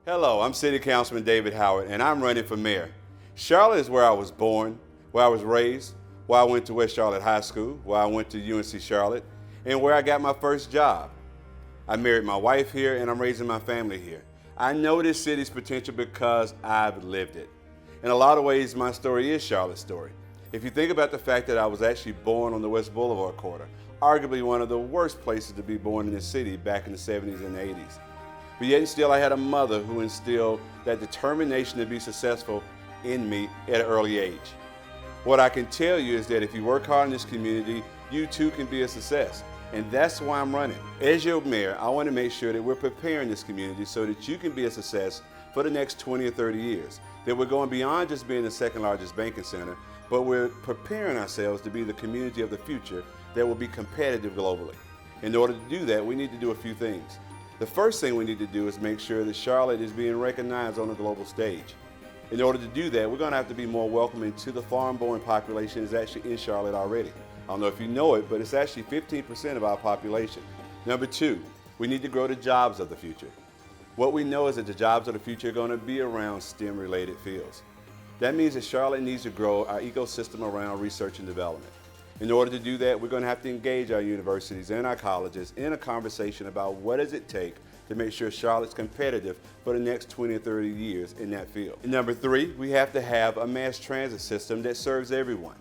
Hello, I'm City Councilman David Howard, and I'm running for mayor. Charlotte is where I was born, where I was raised, where I went to West Charlotte High School, where I went to UNC Charlotte, and where I got my first job. I married my wife here, and I'm raising my family here. I know this city's potential because I've lived it. In a lot of ways, my story is Charlotte's story. If you think about the fact that I was actually born on the West Boulevard corridor, arguably one of the worst places to be born in this city back in the 70s and 80s. But yet and still, I had a mother who instilled that determination to be successful in me at an early age. What I can tell you is that if you work hard in this community, you too can be a success. And that's why I'm running. As your mayor, I want to make sure that we're preparing this community so that you can be a success for the next 20 or 30 years. That we're going beyond just being the second largest banking center, but we're preparing ourselves to be the community of the future that will be competitive globally. In order to do that, we need to do a few things. The first thing we need to do is make sure that Charlotte is being recognized on the global stage. In order to do that, we're going to have to be more welcoming to the foreign-born population that's actually in Charlotte already. I don't know if you know it, but it's actually 15% of our population. Number two, we need to grow the jobs of the future. What we know is that the jobs of the future are going to be around STEM-related fields. That means that Charlotte needs to grow our ecosystem around research and development. In order to do that, we're going to have to engage our universities and our colleges in a conversation about what does it take to make sure Charlotte's competitive for the next 20 or 30 years in that field. And number three, we have to have a mass transit system that serves everyone.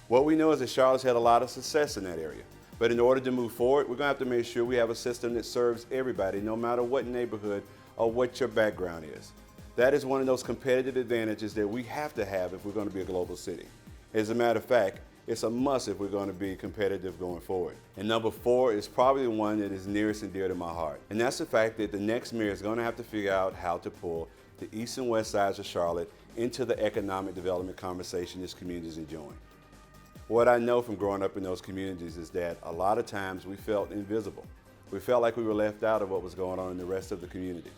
What we know is that Charlotte's had a lot of success in that area. But in order to move forward, we're going to have to make sure we have a system that serves everybody, no matter what neighborhood or what your background is. That is one of those competitive advantages that we have to have if we're going to be a global city. As a matter of fact, it's a must if we're going to be competitive going forward. And number four is probably the one that is nearest and dear to my heart. And that's the fact that the next mayor is going to have to figure out how to pull the east and west sides of Charlotte into the economic development conversation this community is enjoying. What I know from growing up in those communities is that a lot of times we felt invisible. We felt like we were left out of what was going on in the rest of the community.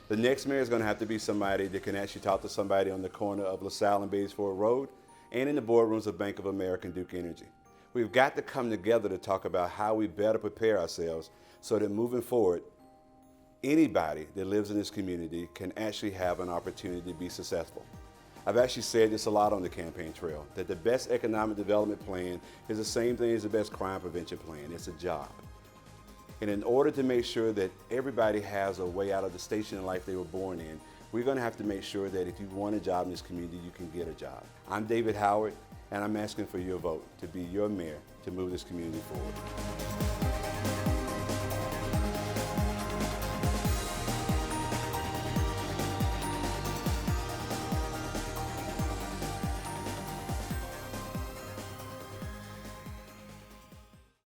The next mayor is going to have to be somebody that can actually talk to somebody on the corner of LaSalle and Batesford Road and in the boardrooms of Bank of America and Duke Energy. We've got to come together to talk about how we better prepare ourselves so that moving forward, anybody that lives in this community can actually have an opportunity to be successful. I've actually said this a lot on the campaign trail, that the best economic development plan is the same thing as the best crime prevention plan. It's a job. And in order to make sure that everybody has a way out of the station in life they were born in, we're going to have to make sure that if you want a job in this community, you can get a job. I'm David Howard, and I'm asking for your vote to be your mayor to move this community forward.